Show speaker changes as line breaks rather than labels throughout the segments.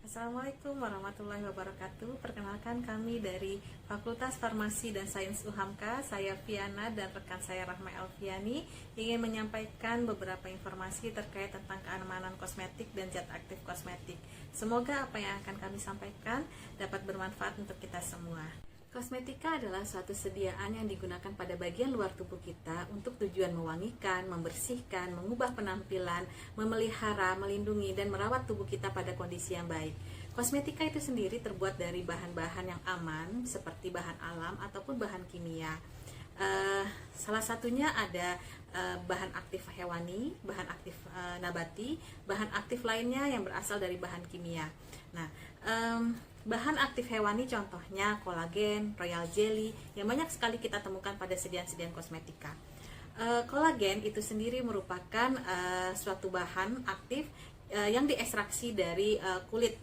Assalamualaikum warahmatullahi wabarakatuh. Perkenalkan kami dari Fakultas Farmasi dan Sains UHAMKA. Saya Viana dan rekan saya Rahma Elviani ingin menyampaikan beberapa informasi terkait tentang keamanan kosmetik dan zat aktif kosmetik. Semoga apa yang akan kami sampaikan dapat bermanfaat untuk kita semua. Kosmetika adalah suatu sediaan yang digunakan pada bagian luar tubuh kita untuk tujuan mewangikan, membersihkan, mengubah penampilan, memelihara, melindungi, dan merawat tubuh kita pada kondisi yang baik. Kosmetika itu sendiri terbuat dari bahan-bahan yang aman seperti bahan alam ataupun bahan kimia. Salah satunya ada bahan aktif hewani, bahan aktif nabati, bahan aktif lainnya yang berasal dari bahan kimia. Nah, bahan aktif hewani contohnya kolagen, royal jelly yang banyak sekali kita temukan pada sediaan-sediaan kosmetika. Kolagen itu sendiri merupakan suatu bahan aktif yang diekstraksi dari kulit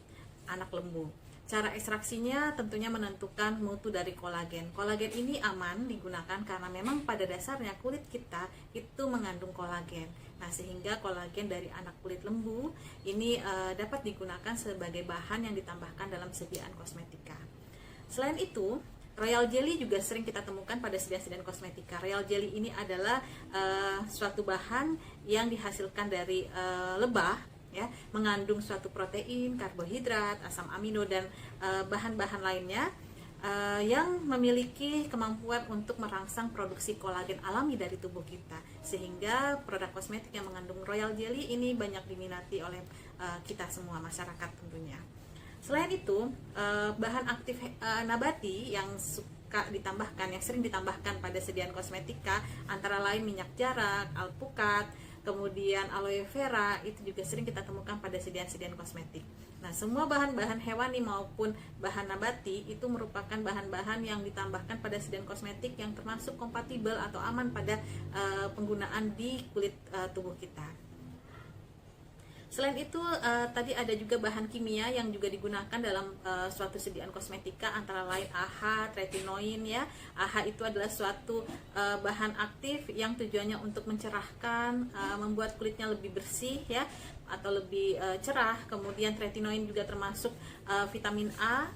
anak lembu. Cara ekstraksinya tentunya menentukan mutu dari kolagen. Kolagen ini aman digunakan karena memang pada dasarnya kulit kita itu mengandung kolagen. Nah, sehingga kolagen dari anak kulit lembu ini dapat digunakan sebagai bahan yang ditambahkan dalam sediaan kosmetika. Selain itu, royal jelly juga sering kita temukan pada sediaan-sediaan kosmetika. Royal jelly ini adalah suatu bahan yang dihasilkan dari lebah, ya, mengandung suatu protein, karbohidrat, asam amino, dan bahan-bahan lainnya yang memiliki kemampuan untuk merangsang produksi kolagen alami dari tubuh kita, sehingga produk kosmetik yang mengandung royal jelly ini banyak diminati oleh kita semua, masyarakat tentunya. Selain itu, bahan aktif nabati yang suka ditambahkan, yang sering ditambahkan pada sediaan kosmetika antara lain minyak jarak, alpukat, kemudian aloe vera, itu juga sering kita temukan pada sediaan-sediaan kosmetik. Nah, semua bahan-bahan hewani maupun bahan nabati itu merupakan bahan-bahan yang ditambahkan pada sediaan kosmetik yang termasuk kompatibel atau aman pada penggunaan di kulit tubuh kita. Selain itu, tadi ada juga bahan kimia yang juga digunakan dalam suatu sediaan kosmetika antara lain AHA, tretinoin, ya. AHA itu adalah suatu bahan aktif yang tujuannya untuk mencerahkan, membuat kulitnya lebih bersih, ya, atau lebih cerah. Kemudian tretinoin juga termasuk vitamin A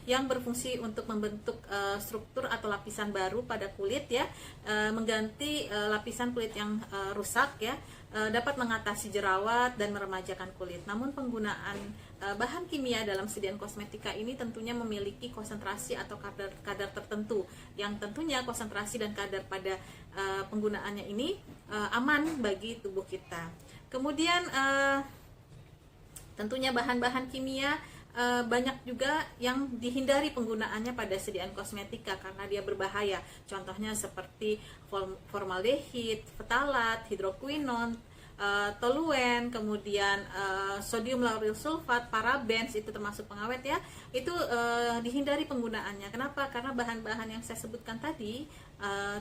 yang berfungsi untuk membentuk struktur atau lapisan baru pada kulit, ya, mengganti lapisan kulit yang rusak, ya, dapat mengatasi jerawat dan meremajakan kulit. Namun penggunaan bahan kimia dalam sediaan kosmetika ini tentunya memiliki konsentrasi atau kadar tertentu yang tentunya konsentrasi dan kadar pada penggunaannya ini aman bagi tubuh kita. Kemudian tentunya bahan-bahan kimia banyak juga yang dihindari penggunaannya pada sediaan kosmetika karena dia berbahaya. Contohnya seperti formaldehid, phtalat, hidroquinon, toluen, kemudian sodium lauryl sulfat, parabens, itu termasuk pengawet, ya. Itu dihindari penggunaannya. Kenapa? Karena bahan-bahan yang saya sebutkan tadi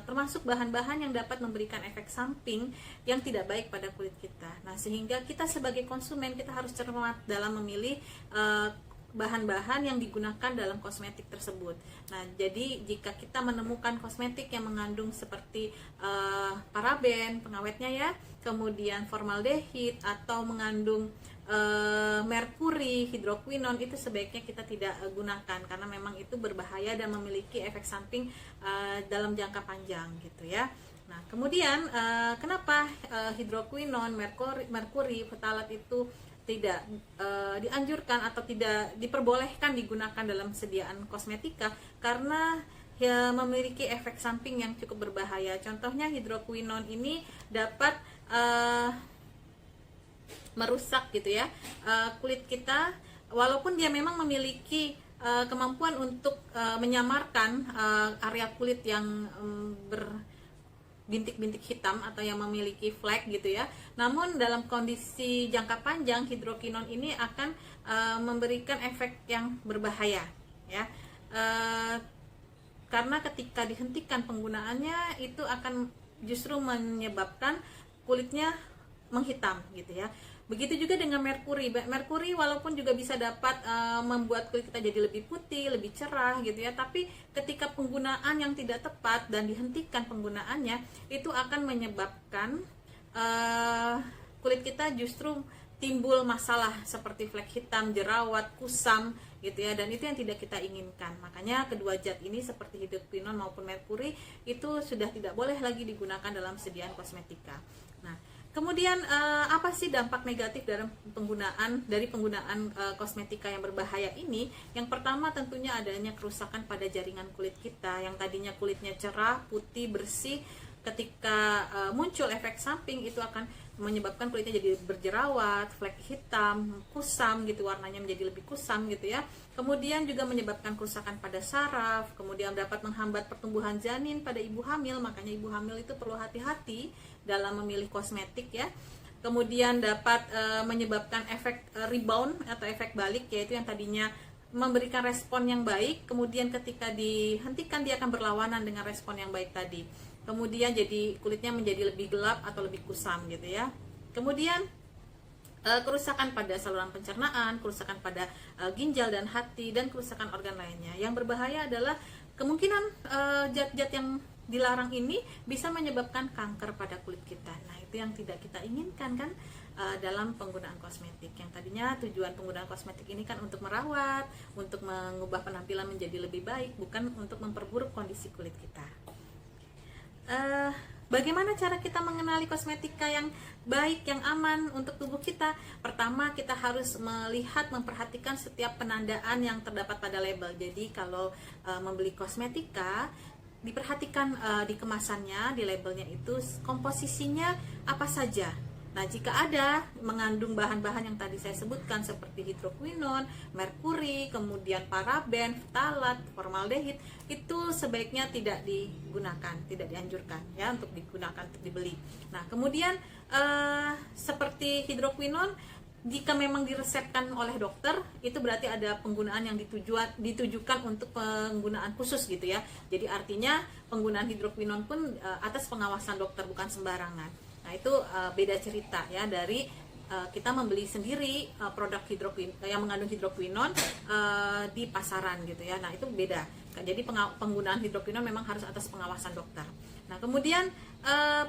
termasuk bahan-bahan yang dapat memberikan efek samping yang tidak baik pada kulit kita. Nah, sehingga kita sebagai konsumen kita harus cermat dalam memilih bahan-bahan yang digunakan dalam kosmetik tersebut. Nah, jadi jika kita menemukan kosmetik yang mengandung seperti paraben, pengawetnya, ya, kemudian formaldehid atau mengandung merkuri, hidroquinon, itu sebaiknya kita tidak gunakan karena memang itu berbahaya dan memiliki efek samping dalam jangka panjang, gitu, ya. Nah, kemudian kenapa hidroquinon, merkuri, phtalat itu tidak dianjurkan atau tidak diperbolehkan digunakan dalam sediaan kosmetika? Karena ya, memiliki efek samping yang cukup berbahaya. Contohnya hidroquinon ini dapat merusak, gitu, ya, kulit kita, walaupun dia memang memiliki kemampuan untuk menyamarkan area kulit yang bintik-bintik hitam atau yang memiliki flek, gitu, ya. Namun dalam kondisi jangka panjang hidroquinon ini akan memberikan efek yang berbahaya, ya. Karena ketika dihentikan penggunaannya itu akan justru menyebabkan kulitnya menghitam, gitu, ya. Begitu juga dengan merkuri. Merkuri walaupun juga bisa dapat membuat kulit kita jadi lebih putih, lebih cerah, gitu, ya. Tapi ketika penggunaan yang tidak tepat dan dihentikan penggunaannya, itu akan menyebabkan kulit kita justru timbul masalah seperti flek hitam, jerawat, kusam gitu ya, dan itu yang tidak kita inginkan. Makanya kedua zat ini seperti hidroquinone maupun merkuri itu sudah tidak boleh lagi digunakan dalam sediaan kosmetika. Nah, kemudian apa sih dampak negatif dari penggunaan kosmetika yang berbahaya ini? Yang pertama tentunya adanya kerusakan pada jaringan kulit kita yang tadinya kulitnya cerah, putih, bersih. Ketika muncul efek samping itu akan menyebabkan kulitnya jadi berjerawat, flek hitam, kusam gitu, warnanya menjadi lebih kusam gitu ya. Kemudian juga menyebabkan kerusakan pada saraf, kemudian dapat menghambat pertumbuhan janin pada ibu hamil. Makanya ibu hamil itu perlu hati-hati dalam memilih kosmetik ya. Kemudian dapat menyebabkan efek rebound atau efek balik, yaitu yang tadinya memberikan respon yang baik, kemudian ketika dihentikan dia akan berlawanan dengan respon yang baik tadi. Kemudian jadi kulitnya menjadi lebih gelap atau lebih kusam gitu ya. Kemudian kerusakan pada saluran pencernaan, kerusakan pada ginjal dan hati, dan kerusakan organ lainnya. Yang berbahaya adalah kemungkinan zat-zat yang dilarang ini bisa menyebabkan kanker pada kulit kita. Nah, itu yang tidak kita inginkan kan dalam penggunaan kosmetik. Yang tadinya tujuan penggunaan kosmetik ini kan untuk merawat, untuk mengubah penampilan menjadi lebih baik, bukan untuk memperburuk kondisi kulit kita. Bagaimana cara kita mengenali kosmetika yang baik, yang aman untuk tubuh kita? Pertama, kita harus melihat, memperhatikan setiap penandaan yang terdapat pada label. Jadi kalau membeli kosmetika, diperhatikan di kemasannya, di labelnya itu komposisinya apa saja. Nah, jika ada mengandung bahan-bahan yang tadi saya sebutkan seperti hidroquinone, merkuri, kemudian paraben, ftalat, formaldehid, itu sebaiknya tidak digunakan, tidak dianjurkan ya untuk digunakan, untuk dibeli. Nah, kemudian seperti hidroquinone, jika memang diresepkan oleh dokter, itu berarti ada penggunaan yang ditujukan untuk penggunaan khusus gitu ya. Jadi artinya penggunaan hidroquinone pun atas pengawasan dokter, bukan sembarangan. Nah, itu beda cerita ya dari kita membeli sendiri produk yang mengandung hidroquinone di pasaran gitu ya. Nah, itu beda. Jadi penggunaan hidroquinone memang harus atas pengawasan dokter. Nah, kemudian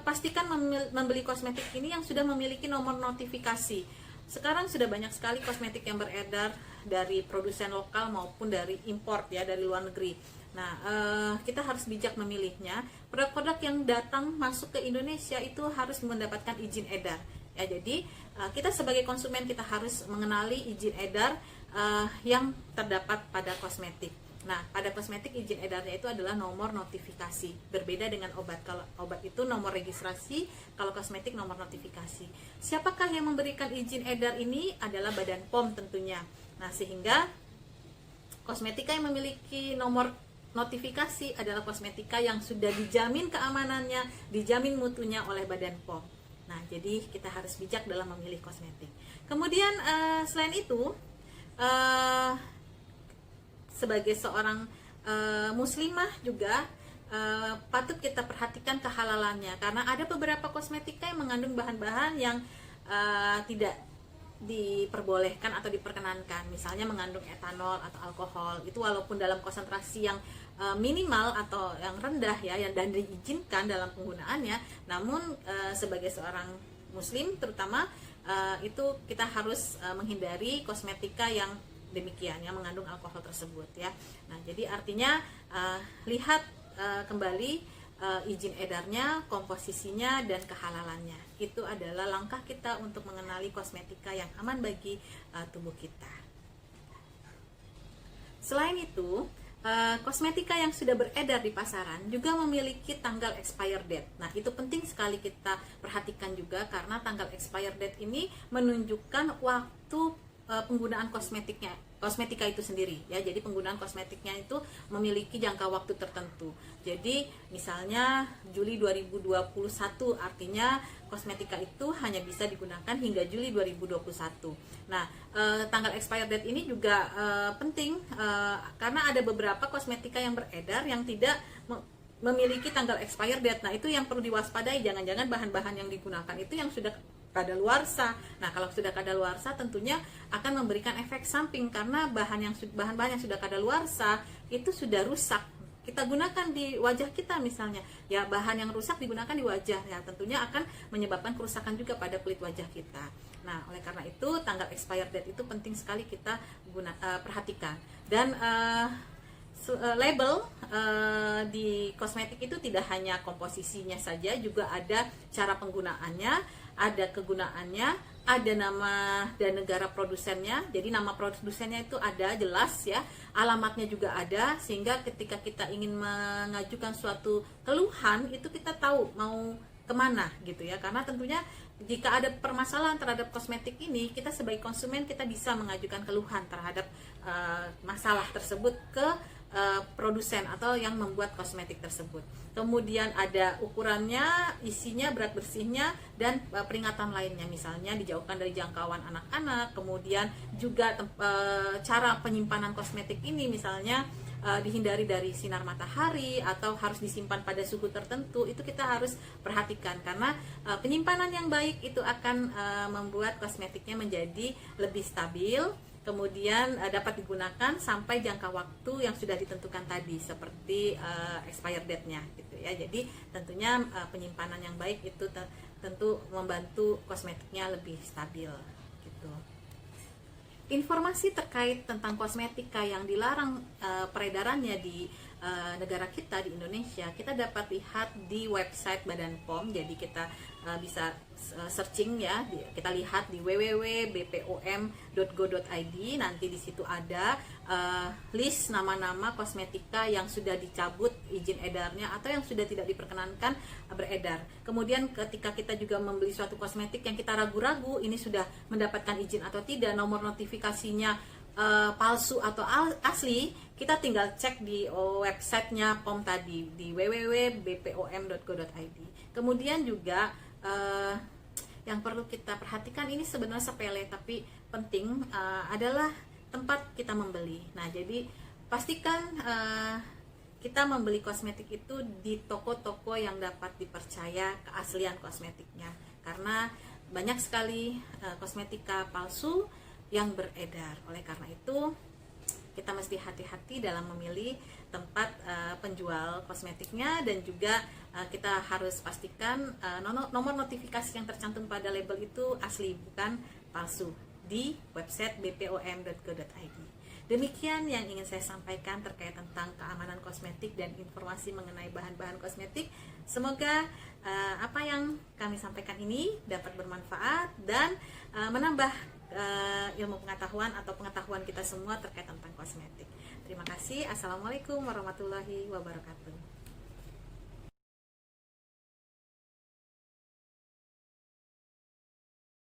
pastikan membeli kosmetik ini yang sudah memiliki nomor notifikasi. Sekarang sudah banyak sekali kosmetik yang beredar dari produsen lokal maupun dari import ya, dari luar negeri. Nah, kita harus bijak memilihnya. Produk-produk yang datang masuk ke Indonesia itu harus mendapatkan izin edar. Ya, jadi kita sebagai konsumen kita harus mengenali izin edar yang terdapat pada kosmetik. Nah, pada kosmetik izin edarnya itu adalah nomor notifikasi. Berbeda dengan obat. Kalau obat itu nomor registrasi, kalau kosmetik nomor notifikasi. Siapakah yang memberikan izin edar ini? Adalah Badan POM tentunya. Nah, sehingga kosmetika yang memiliki nomor notifikasi adalah kosmetika yang sudah dijamin keamanannya, dijamin mutunya oleh Badan POM. Nah, jadi kita harus bijak dalam memilih kosmetik. Kemudian selain itu, sebagai seorang muslimah juga patut kita perhatikan kehalalannya, karena ada beberapa kosmetika yang mengandung bahan-bahan yang tidak diperbolehkan atau diperkenankan. Misalnya mengandung etanol atau alkohol. Itu walaupun dalam konsentrasi yang minimal atau yang rendah ya, dan diizinkan dalam penggunaannya, namun sebagai seorang muslim terutama itu kita harus menghindari kosmetika yang demikian, yang mengandung alkohol tersebut ya. Nah, jadi artinya lihat kembali izin edarnya, komposisinya, dan kehalalannya. Itu adalah langkah kita untuk mengenali kosmetika yang aman bagi tubuh kita. Selain itu, kosmetika yang sudah beredar di pasaran juga memiliki tanggal expire date. Nah, itu penting sekali kita perhatikan juga, karena tanggal expire date ini menunjukkan waktu penggunaan kosmetika itu sendiri ya. Jadi penggunaan kosmetiknya itu memiliki jangka waktu tertentu. Jadi misalnya Juli 2021, artinya kosmetika itu hanya bisa digunakan hingga Juli 2021. Nah, tanggal expired date ini juga penting karena ada beberapa kosmetika yang beredar yang tidak memiliki tanggal expired date. Nah, itu yang perlu diwaspadai. Jangan-jangan bahan-bahan yang digunakan itu yang sudah kadaluarsa. Nah, kalau sudah kadaluarsa tentunya akan memberikan efek samping, karena bahan-bahan yang sudah kadaluarsa itu sudah rusak kita gunakan di wajah kita misalnya, ya bahan yang rusak digunakan di wajah, ya tentunya akan menyebabkan kerusakan juga pada kulit wajah kita. Nah, oleh karena itu tanggal expired date itu penting sekali kita perhatikan. Dan label di kosmetik itu tidak hanya komposisinya saja, juga ada cara penggunaannya, ada kegunaannya, ada nama dan negara produsennya. Jadi nama produsennya itu ada jelas ya, alamatnya juga ada, sehingga ketika kita ingin mengajukan suatu keluhan itu kita tahu mau kemana gitu ya. Karena tentunya jika ada permasalahan terhadap kosmetik ini, kita sebagai konsumen kita bisa mengajukan keluhan terhadap masalah tersebut ke produsen atau yang membuat kosmetik tersebut. Kemudian ada ukurannya, isinya, berat bersihnya, dan peringatan lainnya, misalnya dijauhkan dari jangkauan anak-anak. Kemudian juga cara penyimpanan kosmetik ini, misalnya dihindari dari sinar matahari atau harus disimpan pada suhu tertentu. Itu kita harus perhatikan, karena penyimpanan yang baik itu akan membuat kosmetiknya menjadi lebih stabil, kemudian dapat digunakan sampai jangka waktu yang sudah ditentukan tadi, seperti expired date-nya gitu ya. Jadi tentunya penyimpanan yang baik itu tentu membantu kosmetiknya lebih stabil gitu. Informasi terkait tentang kosmetika yang dilarang peredarannya di negara kita, di Indonesia, kita dapat lihat di website Badan POM. Jadi kita bisa searching ya, kita lihat di www.bpom.go.id. Nanti di situ ada list nama-nama kosmetika yang sudah dicabut izin edarnya atau yang sudah tidak diperkenankan beredar. Kemudian ketika kita juga membeli suatu kosmetik yang kita ragu-ragu ini sudah mendapatkan izin atau tidak, nomor notifikasinya palsu atau asli, kita tinggal cek di websitenya POM tadi di www.bpom.go.id. Kemudian juga yang perlu kita perhatikan, ini sebenarnya sepele tapi penting, adalah tempat kita membeli. Nah, jadi pastikan kita membeli kosmetik itu di toko-toko yang dapat dipercaya keaslian kosmetiknya, karena banyak sekali kosmetika palsu yang beredar. Oleh karena itu kita mesti hati-hati dalam memilih tempat penjual kosmetiknya, dan juga kita harus pastikan nomor notifikasi yang tercantum pada label itu asli, bukan palsu, di website bpom.go.id. Demikian yang ingin saya sampaikan terkait tentang keamanan kosmetik dan informasi mengenai bahan-bahan kosmetik. Semoga apa yang kami sampaikan ini dapat bermanfaat dan menambah ilmu pengetahuan atau pengetahuan kita semua terkait tentang kosmetik. Terima kasih. Assalamualaikum warahmatullahi wabarakatuh.